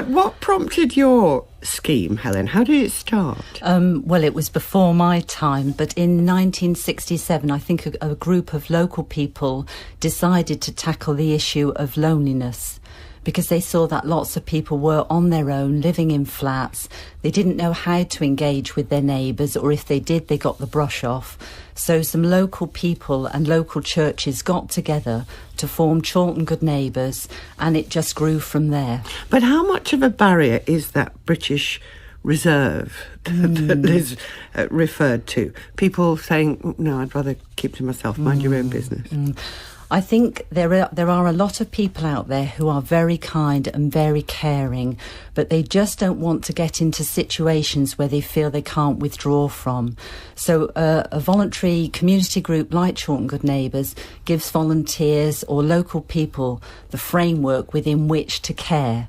What prompted your scheme, Helen? How did it start? Well, it was before my time, but in 1967, I think a group of local people decided to tackle the issue of loneliness, because they saw that lots of people were on their own, living in flats. They didn't know how to engage with their neighbours, or if they did, they got the brush off. So some local people and local churches got together to form Chorlton Good Neighbours, and it just grew from there. But how much of a barrier is that British reserve that Liz referred to? People saying, no, I'd rather keep to myself, mind your own business. I think there are a lot of people out there who are very kind and very caring, but they just don't want to get into situations where they feel they can't withdraw from. So a voluntary community group like Chorlton Good Neighbours gives volunteers or local people the framework within which to care.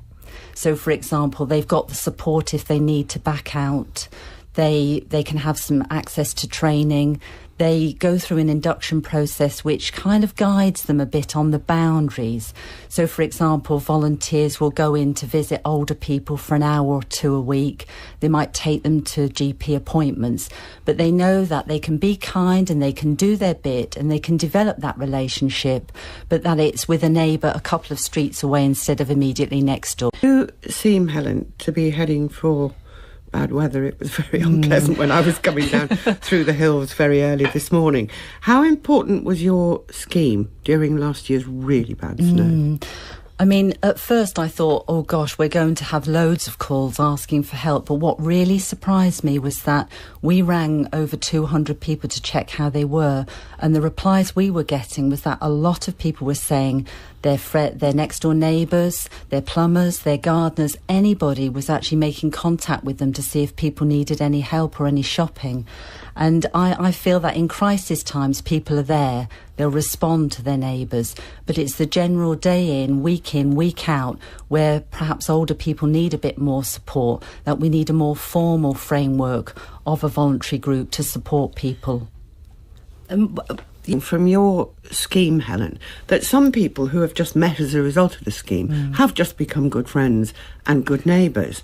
So, for example, they've got the support if they need to back out. They can have some access to training. They go through an induction process which kind of guides them a bit on the boundaries. So, for example, volunteers will go in to visit older people for an hour or two a week. They might take them to GP appointments, but they know that they can be kind and they can do their bit and they can develop that relationship, but that it's with a neighbour a couple of streets away instead of immediately next door. You seem, Helen, to be heading for bad weather. It was very unpleasant when I was coming down through the hills very early this morning. How important was your scheme during last year's really bad snow? I mean, at first I thought, oh gosh, we're going to have loads of calls asking for help. But what really surprised me was that we rang over 200 people to check how they were. And the replies we were getting was that a lot of people were saying their next door neighbours, their plumbers, their gardeners, anybody was actually making contact with them to see if people needed any help or any shopping. And I feel that in crisis times, people are there. They'll respond to their neighbours. But it's the general day in, week out, where perhaps older people need a bit more support, that we need a more formal framework of a voluntary group to support people. From your scheme, Helen, that some people who have just met as a result of the scheme have just become good friends and good neighbours.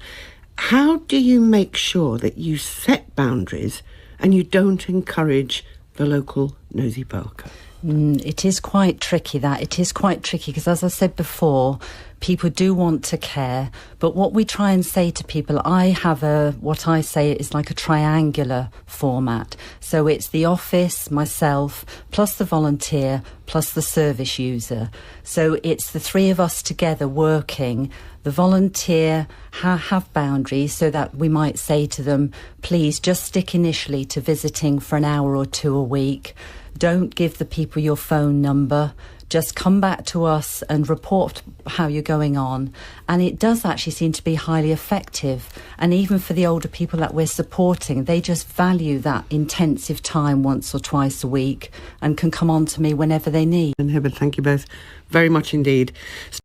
How do you make sure that you set boundaries and you don't encourage the local nosy barker? It is quite tricky, because as I said before, people do want to care, but what we try and say to people, I have what I say is like a triangular format. So it's the office, myself, plus the volunteer, plus the service user. So it's the three of us together working. The volunteer have boundaries, so that we might say to them, please just stick initially to visiting for an hour or two a week. Don't give the people your phone number. Just come back to us and report how you're going on. And it does actually seem to be highly effective. And even for the older people that we're supporting, they just value that intensive time once or twice a week and can come on to me whenever they need. And Hibberd, thank you both very much indeed.